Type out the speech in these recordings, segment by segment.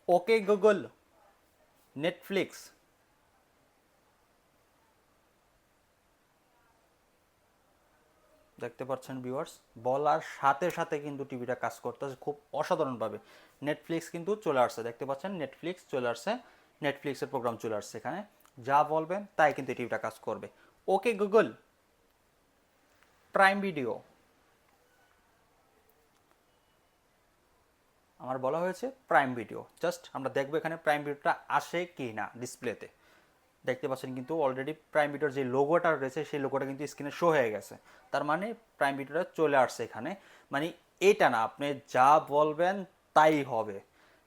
Okay Google, Netflix. দেখতে পাচ্ছেন viewers, বলার সাথে সাথে কিন্তু টিভিটা কাজ করতেছে খুব অসাধারণভাবে। নেটফ্লিক্স কিন্তু চলে আসছে, দেখতে পাচ্ছেন নেটফ্লিক্স চলে আসছে, নেটফ্লিক্সের প্রোগ্রাম চলে আসছে এখানে। যা বলবেন তাই কিন্তু টিভিটা কাজ করবে। Okay Google, prime video. আমার বলা হয়েছে প্রাইম ভিডিও, জাস্ট আমরা দেখবো এখানে প্রাইম ভিডিওটা আসে কি না ডিসপ্লেতে। দেখতে পাচ্ছেন কিন্তু অলরেডি প্রাইম ভিডিওর যে লোগোটা রয়েছে সেই লোগোটা কিন্তু স্ক্রিনে শো হয়ে গেছে। তার মানে প্রাইম ভিডিওটা চলে আসছে এখানে। মানে এটা না, আপনি যা বলবেন তাই হবে,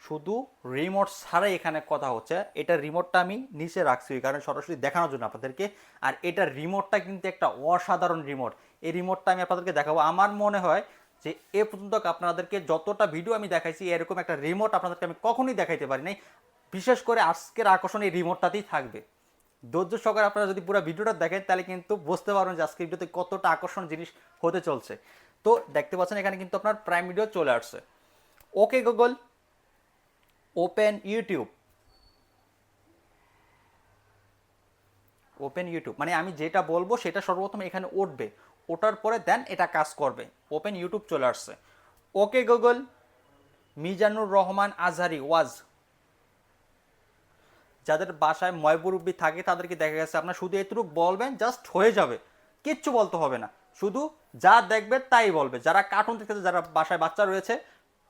শুধু রিমোট ছাড়াই এখানে কথা হচ্ছে। এটা রিমোটটা আমি নিচে রাখছি ওই কারণে সরাসরি দেখানোর জন্য আপনাদেরকে। আর এটা রিমোটটা কিন্তু একটা অসাধারণ রিমোট। এই রিমোটটা আমি আপনাদেরকে দেখাবো। আমার মনে হয় যে এ পর্যন্ত আপনাদেরকে যতটা ভিডিও আমি দেখাইছি এরকম একটা রিমোট আপনাদেরকে আমি কখনোই দেখাইতে পারি নাই। বিশেষ করে আজকের আকর্ষণ এই রিমোটটাতেই থাকবে। ধৈর্য সহকারে আপনারা যদি পুরো ভিডিওটা দেখেন তাহলে কিন্তু বুঝতে পারবেন যে আজকের ভিডিওতে কতটা আকর্ষণ জিনিস হতে চলছে। তো দেখতে পাচ্ছেন এখানে কিন্তু আপনার প্রাইম ভিডিও চলে আসছে। Okay Google, open YouTube. Open YouTube মানে আমি যেটা বলবো সেটা সর্বপ্রথম এখানে উঠবে, ওঠার পরে দেন এটা কাজ করবে। ওপেন ইউটিউব চলে আসছে। ওকে গুগল, মিজানুর রহমান আজহারি ওয়াজ। যাদের বাসায় ময়বুরুব্বি থাকে তাদেরকে দেখা গেছে আপনার শুধু এতটুকু বলবেন জাস্ট হয়ে যাবে, কিচ্ছু বলতে হবে না, শুধু যা দেখবে তাই বলবে। যারা কার্টুন দেখতেছে, যারা বাসায় বাচ্চা রয়েছে,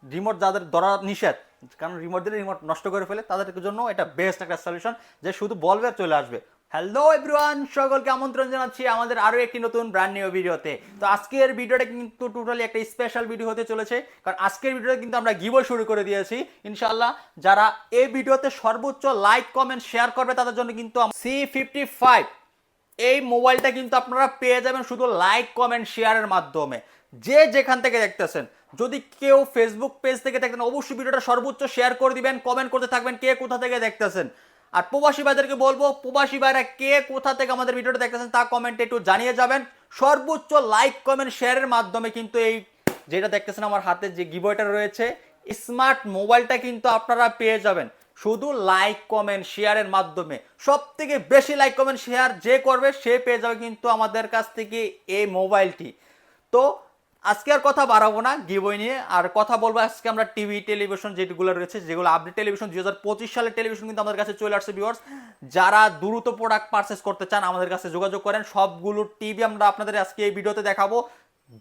রিমোট যাদের ধরা নিষেধ, কারণ রিমোট দিলে রিমোট নষ্ট করে ফেলে, তাদের জন্য এটা বেস্ট একটা সলিউশন যে শুধু বলবে আর চলে আসবে। হ্যালো এভরিওয়ান, সকলকে আমন্ত্রণ জানাচ্ছি আমাদের আরও একটি নতুন ব্র্যান্ড নিউ ভিডিওতে। তো আজকের ভিডিওটা কিন্তু টোটালি একটা স্পেশাল ভিডিও হতে চলেছে, কারণ আজকের ভিডিওতে কিন্তু আমরা গিভওয়ে শুরু করে দিয়েছি ইনশাআল্লাহ। যারা এই ভিডিওতে সর্বোচ্চ লাইক কমেন্ট শেয়ার করবে তাদের জন্য কিন্তু C55 এই মোবাইলটা কিন্তু আপনারা পেয়ে যাবেন শুধু লাইক কমেন্ট শেয়ারের মাধ্যমে। যে যেখান থেকে দেখতেছেন, যদি কেউ ফেসবুক পেজ থেকে দেখতেন অবশ্যই ভিডিওটা সর্বোচ্চ শেয়ার করে দিবেন, কমেন্ট করতে থাকবেন কে কোথা থেকে দেখতেছেন। আর প্রবাসী ভাইদেরকে বলবো, প্রবাসী ভাইরা কে কোথা থেকে আমাদের ভিডিওটা দেখতেছেন তা কমেন্টে একটু জানিয়ে যাবেন। সর্বোচ্চ লাইক কমেন্ট শেয়ারের মাধ্যমে কিন্তু এই যেটা দেখতেছেন আমার হাতে যে গিভওয়েটা রয়েছে, স্মার্ট মোবাইলটা কিন্তু আপনারা পেয়ে যাবেন শুধু লাইক কমেন্ট শেয়ারের মাধ্যমে। সব থেকে বেশি লাইক কমেন্ট শেয়ার যে করবে সে পেয়ে যাবে কিন্তু আমাদের কাছ থেকে এই মোবাইলটি। তো আজকে আর কথা বাড়াবো না গিভওয়ে নিয়ে, আর কথা বলবো আজকে আমরা টিভি টেলিভিশন যেগুলো রয়েছে, যেগুলো আপডেট টেলিভিশন 2025 সালের টেলিভিশন কিন্তু আমাদের কাছে চলে আসছে ভিউয়ার্স। যারা দ্রুত প্রোডাক্ট পারচেস করতে চান আমাদের কাছে যোগাযোগ করেন। সবগুলো টিভি আমরা আপনাদের আজকে এই ভিডিওতে দেখাবো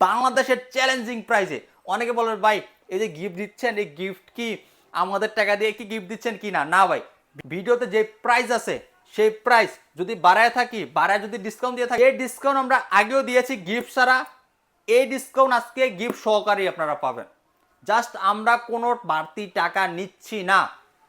বাংলাদেশের চ্যালেঞ্জিং প্রাইসে। অনেকে বলেন ভাই এই যে গিফট দিচ্ছেন, এই গিফট কি আমাদের টাকা দিয়ে কি গিফট দিচ্ছেন কি না? না ভাই, ভিডিওতে যে প্রাইস আছে সেই প্রাইস যদি বাড়ায় থাকি, বাড়ায় যদি ডিসকাউন্ট দিয়ে থাকি, এই ডিসকাউন্ট আমরা আগেও দিয়েছি গিফট ছাড়া, এই ডিসকাউন্ট আজকে গিফট সহকারে আপনারা পাবেন। জাস্ট আমরা কোনো বাড়তি টাকা নিচ্ছি না,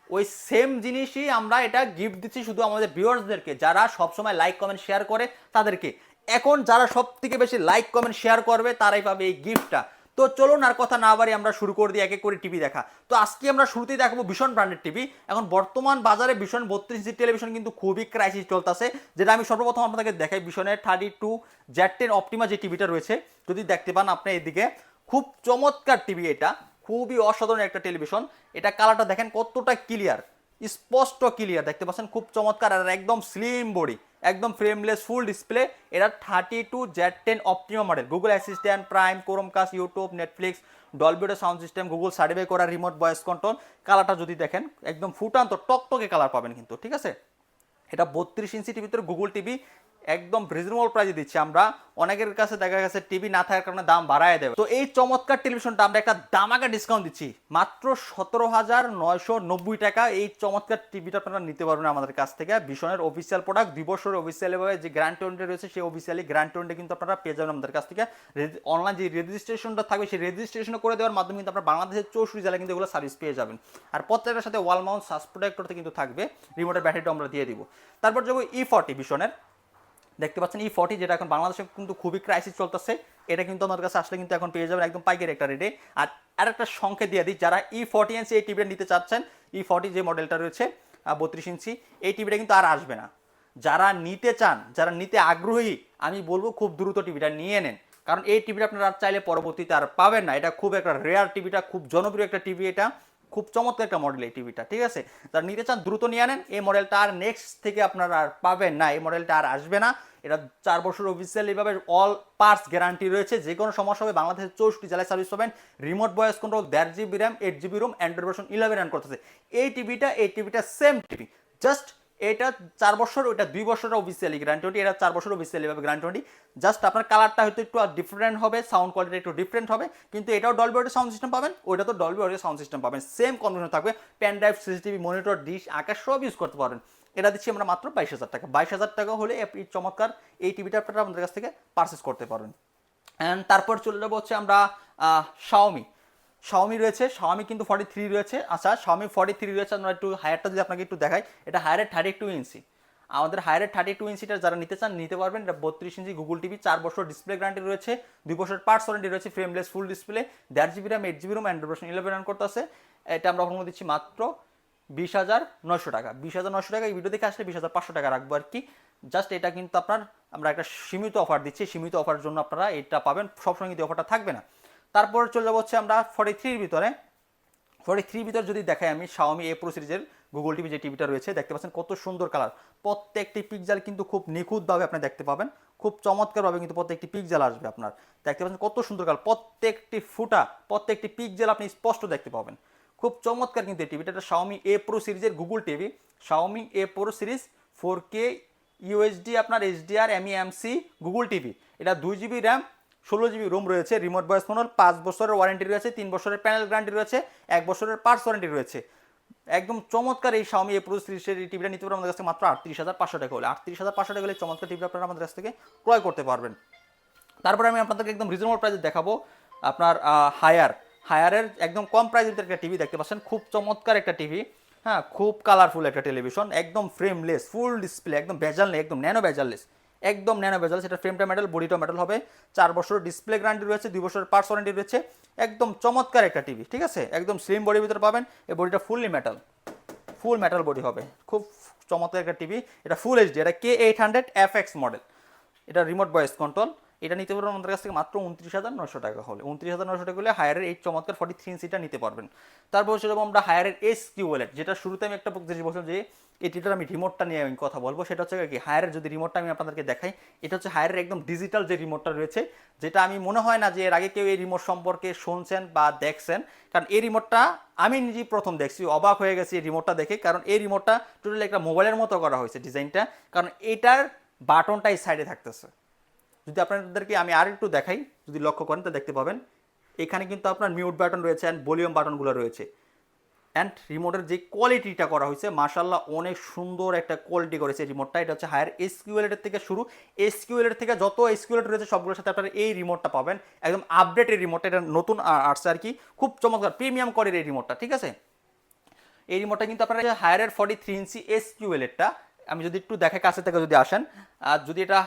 ওই সেম জিনিসই আমরা এটা গিফট দিচ্ছি শুধু আমাদের ভিউয়ার্সদেরকে, যারা সবসময় লাইক কমেন্ট শেয়ার করে তাদেরকে। এখন যারা সব থেকে বেশি লাইক কমেন্ট শেয়ার করবে তারাই পাবে এই গিফটটা। তো চলুন আর কথা না বাড়ি আমরা শুরু করে দিই এক এক করে টিভি দেখা। তো আজকে আমরা শুরুতেই দেখাবো ভীষণ ব্র্যান্ডের টিভি। এখন বর্তমান বাজারে ভীষণ 32 ইঞ্চি টেলিভিশন কিন্তু খুবই ক্রাইসিস চলতেছে, যেটা আমি সর্বপ্রথম আপনাদেরকে দেখাই। ভীষণের 32Z10 অপটিমা যে টিভিটা রয়েছে, যদি দেখতে পান আপনি এদিকে, খুব চমৎকার টিভি, এটা খুবই অসাধারণ একটা টেলিভিশন। এটা কালারটা দেখেন কতটা ক্লিয়ার, স্পষ্ট ক্লিয়ার দেখতে পাচ্ছেন, খুব চমৎকার। আর একদম স্লিম বডি, একদম ফ্রেমলেস ফুল ডিসপ্লে। এটা 32Z10 Optima model. Google assistant, prime, Chromecast, YouTube, Netflix, Dolby audio sound system, Google certify করা রিমোট ভয়েস কন্ট্রোল। কালারটা যদি দেখেন একদম ফুটান্ত টকটকে কালার পাবেন কিন্তু, ঠিক আছে। এটা 32 ইঞ্চি টিভিতে গুগল টিভি একদম রিজনেবল প্রাইসে দিচ্ছি আমরা। অনেকের কাছে দেখা গেছে টিভি না থাকার কারণে দাম বাড়ায় দেবে, তো এই চমৎকার টেলিভিশনটা আমরা একটা দামাকা ডিসকাউন্ট দিচ্ছি মাত্র 17,990 টাকা। এই চমৎকার টিভিটা আপনারা নিতে পারবেন আমাদের কাছ থেকে। ভীষণের অফিসিয়াল প্রোডাক্ট, 2 বছরের অফিসিয়াল যে গ্যারান্টি ওয়ারেন্টি রয়েছে সেই অফিসিয়ালি গ্যারান্টি ওয়ারেন্টি কিন্তু আপনারা পেয়ে যাবেন আমাদের কাছ থেকে। অনলাইন যে রেজিস্ট্রেশনটা থাকবে সেই রেজিস্ট্রেশন করে দেওয়ার মাধ্যমে কিন্তু আপনারা বাংলাদেশের 64 জেলায় কিন্তু এগুলো সার্ভিস পেয়ে যাবেন। আর প্রত্যেকটার সাথে ওয়াল মাউন্ট সাস প্রোটেক্টরতে কিন্তু থাকবে, রিমোটের ব্যাটারিটা আমরা দিয়ে দিব। তারপর যাবো E40 ভীষণের, দেখতে পাচ্ছেন E40, যেটা এখন বাংলাদেশে কিন্তু খুবই ক্রাইসিস চলতেছে। এটা কিন্তু আমার কাছে আসলে কিন্তু এখন পেয়ে যাবেন একদম পাইকারি একটা রেটে। আর আরেকটা সংখ্যা দিয়ে দিই, যারা E40 ইঞ্চি এই টিভিটা নিতে চাচ্ছেন, E40 যে মডেলটা রয়েছে 32 ইঞ্চি, এই টিভিটা কিন্তু আর আসবে না। যারা নিতে চান, যারা নিতে আগ্রহী, আমি বলবো খুব দ্রুত টিভিটা নিয়ে নেন, কারণ এই টিভিটা আপনারা আর চাইলে পরবর্তীতে আর পাবেন না। এটা খুব একটা রেয়ার টিভিটা, খুব জনপ্রিয় একটা টিভি এটা। খুব চমৎকার একটা মডেল এই টিভিটা, ঠিক আছে। যারা নিতে চান দ্রুত নিয়ে আনেন, এই মডেলটা আর নেক্সট থেকে আপনারা আর পাবেন না, এই মডেলটা আর আসবে না। এটা 4 বছর অফিসিয়ালিভাবে অল পার্টস গ্যারান্টি রয়েছে, যে কোনো সমস্যা হবে বাংলাদেশের 64 জেলায় সার্ভিস পাবেন। Remote voice control, 1.5 GB RAM, 8 GB ROM, Android version 11 run করতেছে। এই টিভিটা সেম টিভি, জাস্ট এটা 4 বছর, ওইটা 2 বছরের অফিসিয়ালি গ্যারান্টি, এটা 4 বছর অফিসিয়ালিভাবে গ্যারান্টি। জাস্ট আপনার কালারটা হয়তো একটু ডিফারেন্ট হবে, সাউন্ড কোয়ালিটি একটু ডিফারেন্ট হবে, কিন্তু এটাও ডলবি অডিও সাউন্ড সিস্টেম পাবেন, ওইটা তো ডলবি অডিও সাউন্ড সিস্টেম পাবেন, সেম কনফিগারেশন থাকবে। Pen drive, CCTV, monitor, dish, আকাশ সব ইউজ করতে পারবেন। এটা দিচ্ছি আমরা মাত্র 22,000 টাকা। 22,000 টাকা হলে এই চমৎকার এই টিভিটা আপনারা আমাদের কাছ থেকে পারচেস করতে পারবেন। অ্যান্ড তারপর চলে যাবো হচ্ছে আমরা শাওমি রয়েছে। শাওমি কিন্তু 43 রয়েছে। আচ্ছা, শাওমি 43 রয়েছে। আমরা একটু হায়ারটা যদি আপনাকে একটু দেখাই, এটা হায়ারের 32 ইঞ্চি। আমাদের হায়ারের 32 ইঞ্চিটা যারা নিতে চান নিতে পারবেন। এটা 32 ইঞ্চি গুগল টিভি, 4 বছর ডিসপ্লে গ্যারান্টি রয়েছে, 2 বছর পার্টস ওয়ারেন্টি রয়েছে, frameless full display, 1.5 GB RAM, 8 GB ROM, Android version 11 run করতে আছে। এটা আমরা অফার দিচ্ছি মাত্র 20,900 টাকা। 20,900 টাকা। এই ভিডিও দেখে আসলে 20,500 টাকা রাখবো আর কি। জাস্ট এটা কিন্তু আমরা একটা সীমিত অফার দিচ্ছি, সীমিত অফারের জন্য আপনারা এটা পাবেন, সবসময় কিন্তু অফারটা থাকবে না। তারপর চলে যাবো হচ্ছে আমরা 43 ভিতরে। 43 ভিতর যদি দেখাই আমি, শাওমি এ প্রো সিরিজের গুগল টিভি যে টিভিটা রয়েছে, দেখতে পাচ্ছেন কত সুন্দর কালার, প্রত্যেকটি পিক্সেল কিন্তু খুব নিখুঁতভাবে আপনি দেখতে পাবেন, খুব চমৎকারভাবে কিন্তু প্রত্যেকটি পিক্সেল আসবে আপনার। দেখতে পাচ্ছেন কত সুন্দর কালার, প্রত্যেকটি ফুটা, প্রত্যেকটি পিক্সেল আপনি স্পষ্ট দেখতে পাবেন। খুব চমৎকার কিন্তু এই টিভিটা। এটা শাওমি এ প্রো সিরিজের গুগল টিভি, শাওমি এ প্রো সিরিজ 4K ইউএসডি আপনার এইচডিআর এমইএমসি গুগল টিভি। এটা 2 GB র্যাম, 16 GB রোম রয়েছে, রিমোট ভয়েস কন্ট্রোল, 5 বছরের ওয়ারেন্টি রয়েছে, 3 বছরের প্যানেল গ্যারান্টি রয়েছে, 1 বছরের পার্টস ওয়ারেন্টি রয়েছে। একদম চমৎকার এই শাওমি এ প্রো সিরিজের এই টিভিটা নিতে পারবেন আমাদের কাছ থেকে মাত্র 38,500 টাকা হলে। 38,500 টাকা হলে চমৎকার টিভি আপনারা আমাদের কাছ থেকে ক্রয় করতে পারবেন। তারপরে আমি আপনাদেরকে একদম রিজনেবল প্রাইসে দেখাবো আপনার হায়ারের একদম কম প্রাইসের ভিতরে একটা টিভি দেখতে পাচ্ছেন, খুব চমৎকার একটা টিভি। হ্যাঁ, খুব কালারফুল একটা টেলিভিশন, একদম ফ্রেমলেস ফুল ডিসপ্লে, একদম বেজাল নেই, একদম ন্যানো বেজাললেস, একদম ন্যানো বেজাল। সেটা ফ্রেমটা মেটাল, বডিটা মেটাল হবে, 4 বছর ডিসপ্লে গ্যারান্টি রয়েছে, 2 বছরের পার্টস ওয়ারেন্টি রয়েছে। একদম চমৎকার একটা টিভি, ঠিক আছে। একদম স্লিম বডির ভিতরে পাবেন, এই বডিটা ফুললি মেটাল, ফুল মেটাল বডি হবে, খুব চমৎকার একটা টিভি। এটা ফুল এইচডি, এটা K800FX মডেল, এটা রিমোট ভয়েস কন্ট্রোল। এটা নিতে পারবেন আমাদের কাছ থেকে মাত্র 29,900 টাকা হলে। 29,900 টাকা হলে হায়ারের এই চমৎকার 43 ইঞ্চিটা নিতে পারবেন। তারপর হচ্ছে আমরা হায়ারের SQLED, যেটা শুরুতে আমি একটা জিনিস বলছিলাম যে এটিটার আমি রিমোটটা নিয়ে আমি কথা বলবো, সেটা হচ্ছে কি হায়ারের যদি রিমোটটা আমি আপনাদেরকে দেখাই, এটা হচ্ছে হায়ারের একদম ডিজিটাল যে রিমোটটা রয়েছে, যেটা আমি মনে হয় না যে এর আগে কেউ এই রিমোট সম্পর্কে শুনছেন বা দেখছেন, কারণ এই রিমোটটা আমি নিজেই প্রথম দেখছি, অবাক হয়ে গেছি এই রিমোটটা দেখে। কারণ এই রিমোটটা টোটালি একটা মোবাইলের মতো করা হয়েছে ডিজাইনটা, কারণ এটার বাটনটা এই সাইডে থাকতেছে। যদি আপনাদেরকে আমি আর একটু দেখাই, যদি লক্ষ্য করেন তো দেখতে পাবেন এখানে কিন্তু আপনার মিউট বাটন রয়েছে অ্যান্ড ভলিউম বাটনগুলো রয়েছে। অ্যান্ড রিমোটের যে কোয়ালিটিটা করা হয়েছে মাশাআল্লাহ অনেক সুন্দর একটা কোয়ালিটি করেছে রিমোটটা। এটা হচ্ছে হায়ার SQLED থেকে শুরু, SQLED থেকে যত SQLED রয়েছে সবগুলোর সাথে আপনারা এই রিমোটটা পাবেন, একদম আপডেটেড রিমোটটা, এটা নতুন আসছে আর কি, খুব চমৎকার প্রিমিয়াম কোয়ালিটির এই রিমোটটা, ঠিক আছে। এই রিমোটটা কিন্তু আপনারা হায়ারের 43 ইঞ্চি SQLED-টা আমি যদি একটু দেখে কাছে থেকে যদি আসেন, আর যদি এটা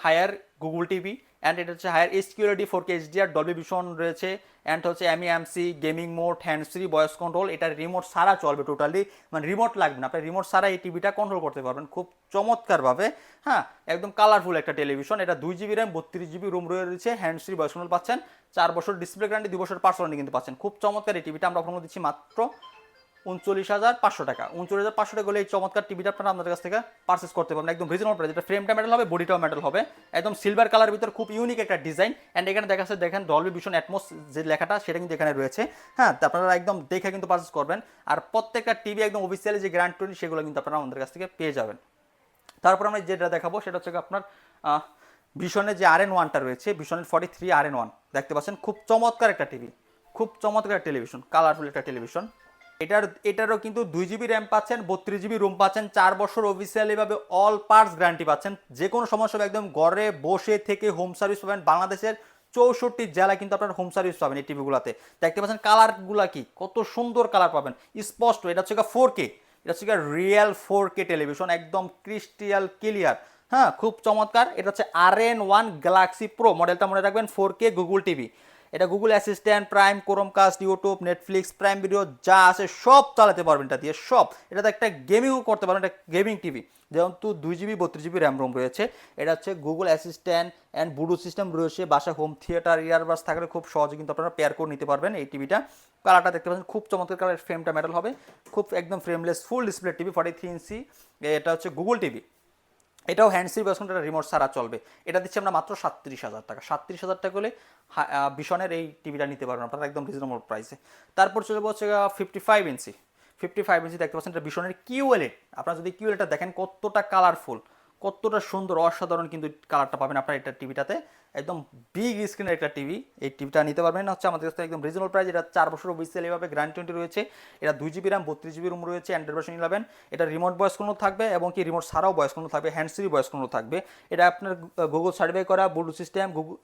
হায়ার গুগল টিভি অ্যান্ড এটা হচ্ছে Haier SQLED 4K HDR Dolby vision রয়েছে, অ্যান্ড হচ্ছে MEMC gaming mode, hands free, voice control, এটা রিমোট ছাড়া চলবে টোটালি, মানে রিমোট লাগবে না, আপনি রিমোট ছাড়া এই টিভিটা কন্ট্রোল করতে পারবেন খুব চমৎকারভাবে। হ্যাঁ, একদম কালারফুল একটা টেলিভিশন। এটা 2 GB র্যাম, 32 GB রোম রয়েছে, হ্যান্ডস ফ্রি, ভয়েস কন্ট্রোল পাচ্ছেন, 4 বছর ডিসপ্লে গ্যারান্টি, 2 বছর পার্টস ওয়ারেন্টি কিন্তু পাচ্ছেন। খুব চমৎকার এই টিভিটা আমরা আপনাকে দিচ্ছি মাত্র 39,500 টাকা। 39,500 টাকা হলে এই চমৎকার টিভিটা আপনারা আমাদের কাছ থেকে পারচেস করতে পারবেন একদম রিজনেবল প্রাইস। এটা ফ্রেমটা মেটাল হবে, বডিটাও মেটাল হবে, একদম সিলভার কালার ভিতর, খুব ইউনিক একটা ডিজাইন। অ্যান্ড এখানে দেখা যাচ্ছে দেখেন ডলবি ভিশন অ্যাটমস যে লেখাটা সেটা কিন্তু এখানে রয়েছে। হ্যাঁ, আপনারা একদম দেখে কিন্তু পারচেস করবেন। আর প্রত্যেকটা টিভি একদম অফিসিয়ালি যে গ্যারান্টি সেগুলো কিন্তু আপনারা আমাদের কাছ থেকে পেয়ে যাবেন। তারপর আমরা যেটা দেখাবো সেটা হচ্ছে আপনার ভিশনের যে RN1টা রয়েছে, ভিশনের 43 RN1 দেখতে পাচ্ছেন, খুব চমৎকার একটা টিভি, খুব চমৎকার টেলিভিশন, কালারফুল একটা টেলিভিশন। এটারও কিন্তু 2 GB র্যাম পাচ্ছেন, 32 GB রোম পাচ্ছেন, 4 বছর অফিসিয়ালিভাবে অল পার্টস গ্যারান্টি পাচ্ছেন, যে কোনো সমস্যা হবে একদম ঘরে বসে থেকে হোম সার্ভিস পাবেন। বাংলাদেশের 64 জেলায় কিন্তু আপনার হোম সার্ভিস পাবেন এই টিভিগুলোতে। দেখতে পাচ্ছেন কালারগুলা কি, কত সুন্দর কালার পাবেন স্পষ্ট। এটা হচ্ছে 4K, এটা হচ্ছে রিয়েল 4K টেলিভিশন, একদম ক্রিস্টাল ক্লিয়ার। হ্যাঁ, খুব চমৎকার। এটা হচ্ছে RN1 গ্যালাক্সি প্রো মডেলটা মনে রাখবেন, 4K গুগল টিভি। এটা Google assistant, prime, Chromecast, YouTube, Netflix, prime video যা আছে সব চালাতে পারবেন এটা দিয়ে, সব। এটাতে একটা গেমিংও করতে পারবেন, এটা গেমিং টিভি। যেহেতু 2 GB 32 GB র্যাম রোম রয়েছে, এটা হচ্ছে Google assistant and Bluetooth system রয়েছে, বাসা হোম থিয়েটার, ইয়ারবাস থাকলে খুব সহজে কিন্তু আপনারা পেয়ার করে নিতে পারবেন এই টিভিটা। কালারটা দেখতে পাচ্ছেন খুব চমৎকার কালার, ফ্রেমটা মেটাল হবে, খুব একদম ফ্রেমলেস ফুল ডিসপ্লে টিভি 43 ইঞ্চি। এটা হচ্ছে গুগল টিভি। এটাও হ্যান্ডসি ভার্সন, এটা রিমোট ছাড়া চলবে। এটা দিচ্ছি আমরা মাত্র 37,000 টাকা। 37,000 টাকা হলে বিশনের এই টিভিটা নিতে পারবেন আপনারা একদম রিজনেবল প্রাইসে। তারপর চলে হচ্ছে 55 ইঞ্চি। 55 ইঞ্চি দেখতে পাচ্ছেন, এটা বিশনের কিউএলইডি। আপনারা যদি কিউএলইডিটা দেখেন কতটা কালারফুল, কতটা সুন্দর, অসাধারণ কিন্তু কালারটা পাবেন আপনার এটা টিভিটাতে। একদম বিগ স্ক্রিনের একটা টিভি, এই টিভিটা নিতে পারবেন হচ্ছে আমাদের কাছে একদম রিজনেবল প্রাইস। এটা 4 বছর অফিসিয়াল এভাবে গ্যারান্টি রয়েছে। এটা 2 GB র্যাম 32 GB রুম রয়েছে, অ্যান্ড্রয়েড ভার্সন 11। এটা রিমোট ভয়েস কন্ট্রোল থাকবে এবং কি রিমোট ছাড়াও ভয়েস কন্ট্রোল থাকবে, হ্যান্ডস ফ্রি ভয়েস কন্ট্রোল থাকবে। এটা আপনার গুগল সার্ভে করা Bluetooth system, Google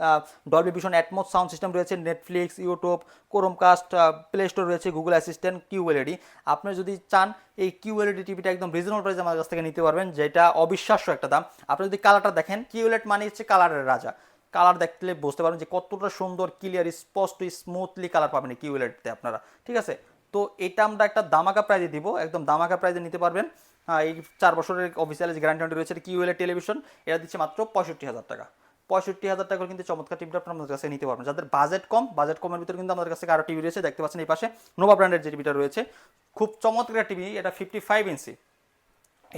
Dolby vision Atmos sound system রয়েছে, Netflix, YouTube, Chromecast, Play Store রয়েছে, গুগল অ্যাসিস্ট্যান্ট, কিউএলইডি। আপনি যদি চান এই কিউএলইডি টিভিটা একদম রিজনেবল প্রাইসে আমাদের কাছ থেকে নিতে পারবেন, যেটা অবিশ্বাস্য একটা দাম। আপনি যদি কালারটা দেখেন, কিউএলইডি মানে হচ্ছে কালারের রাজা। কালার দেখলে বুঝতে পারবেন যে কতটা সুন্দর, ক্লিয়ার, স্পষ্ট, স্মুথলি কালার পাবেন কিউএলইডিতে আপনারা, ঠিক আছে। তো এটা আমরা একটা দামাকা প্রাইজে দিব, একদম দামাকা প্রাইজে নিতে পারবেন। এই 4 বছরের অফিসিয়াল গ্যারান্টি রয়েছে। কিউএলইডি টেলিভিশন, এটা দিচ্ছে মাত্র 65,000 টাকা। 65,000 টাকা কিন্তু চমৎকার টিভিটা আপনার আমাদের কাছে নিতে পারবেন। যাদের বাজেট কম, বাজেট কমের ভিতরে কিন্তু আমাদের কাছে আরও টিভি রয়েছে, দেখতে পাচ্ছেন এই পাশে নোভা ব্র্যান্ডের যে টিভিটা রয়েছে, খুব চমৎকার টিভি। এটা 55 ইঞ্চি,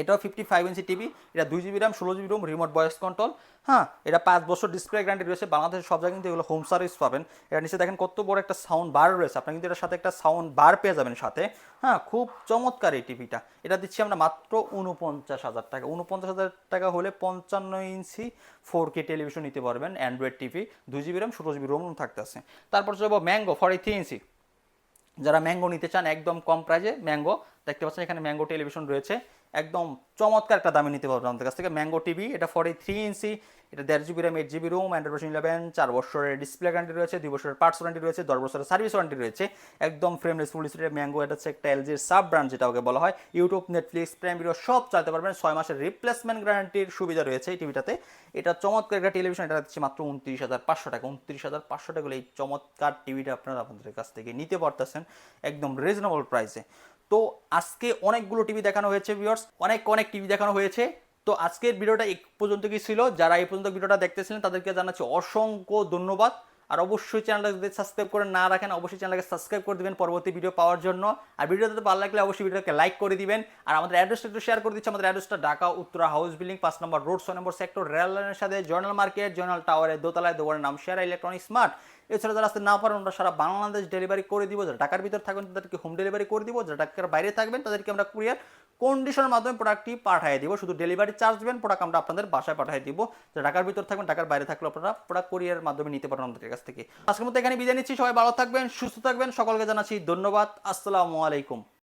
এটাও 55 ইঞ্চি টিভি। এটা 2 GB RAM 16 GB room, remote voice control. হ্যাঁ, এটা 5 বছর ডিসপ্লে গ্যারান্টি রয়েছে। বাংলাদেশের সব জায়গায় কিন্তু এগুলো হোম সার্ভিস পাবেন। এটা নিচে দেখেন কত বড় একটা সাউন্ড বার রয়েছে, আপনার কিন্তু এটার সাথে একটা সাউন্ড বার পেয়ে যাবেন সাথে। হ্যাঁ, খুব চমৎকার এই টিভিটা। এটা দিচ্ছি আমরা মাত্র 49,000 টাকা। 49,000 টাকা হলে 55 ইঞ্চি 4K টেলিভিশন নিতে পারবেন, Android TV, 2 GB RAM 16 GB ROM থাকতেছে। তারপর যাবো ম্যাঙ্গো 43 ইঞ্চি। যারা ম্যাঙ্গো নিতে চান একদম কম প্রাইজে, ম্যাঙ্গো দেখতে পাচ্ছেন এখানে ম্যাঙ্গো টেলিভিশন রয়েছে, একদম চমৎকার একটা দামে নিতে পারবেন আমাদের কাছ থেকে ম্যাঙ্গো টিভি। এটা 43 ইঞ্চি, এটা 1.5 GB RAM 8 GB room, Android version 11, 4 বছরের ডিসপ্লে গ্যারান্টি রয়েছে, 2 বছরের পার্টস ওয়ারেন্টি রয়েছে, 10 বছরের সার্ভিস ওয়ারেন্টি রয়েছে, একদম ফ্রেমলেস ফুল ডিসপ্লে ম্যাঙ্গো। এটা হচ্ছে একটা এলজির সাব ব্র্যান্ড, যেটা ওকে বলা হয়। ইউটিউব, নেটফ্লিক্স, প্রাইম ভিডিও সব চালাতে পারবেন। 6 মাসের রিপ্লেসমেন্ট গ্যারান্টির সুবিধা রয়েছে এই টিভিটাতে। এটা চমৎকার একটা টেলিভিশন, এটা হচ্ছে মাত্র 29,500 টাকা। 29,500 টাকা হলে এই চমৎকার টিভিটা আপনারা আপনাদের কাছ থেকে নিতে পারতেছেন একদম রিজনেবল প্রাইসে। তো আজকে অনেকগুলো টিভি দেখানো হয়েছে ভিউয়ার্স, অনেক টিভি দেখানো হয়েছে। তো আজকের ভিডিওটা এই পর্যন্ত কি ছিল। যারা এই পর্যন্ত ভিডিওটা দেখতেছিলেন তাদেরকে জানাচ্ছি অসংখ্য ধন্যবাদ। আর অবশ্যই চ্যানেলটা যদি সাবস্ক্রাইব করে না রাখেন, অবশ্যই চ্যানেলকে সাবস্ক্রাইব করে দিবেন পরবর্তী ভিডিও পাওয়ার জন্য। আর ভিডিওতে ভালো লাগলে অবশ্যই ভিডিওকে লাইক করে দিবেন। আর আমাদের অ্যাড্রেসটা একটু শেয়ার করে দিচ্ছি। আমাদের অ্যাড্রেসটা ঢাকা উত্তরা হাউস বিল্ডিং 5 নম্বর রোড 6 নম্বর সেক্টর, রেল লাইনের সাথে জর্নাল মার্কেট, জর্নাল টাওয়ারের দোতলায়। দোকানের নাম শেয়ার ইলেকট্রনিক স্মার্ট। এছাড়া যারা আসতে না পারেন আমরা সারা বাংলাদেশ ডেলিভারি করে দিব। যারা ঢাকার ভিতর থাকবেন তাদেরকে হোম ডেলিভারি করে দিব, যারা ঢাকার বাইরে থাকবেন তাদেরকে আমরা কুরিয়ার কন্ডিশনের মাধ্যমে প্রোডাক্টটি পাঠিয়ে দিব। শুধু ডেলিভারি চার্জ দেবেন, প্রোডাক্ট আমরা আপনাদের বাসায় পাঠিয়ে দিব। যারা ঢাকার ভিতর থাকবেন, ঢাকার বাইরে থাকলে আপনারা প্রোডাক্ট কুরিয়ারের মাধ্যমে নিতে পারেন আমাদের কাছ থেকে। আজকের মতো এখানে বিদায় নিচ্ছি। সবাই ভালো থাকবেন, সুস্থ থাকবেন। সকলকে জানাচ্ছি ধন্যবাদ। আসসালামু আলাইকুম।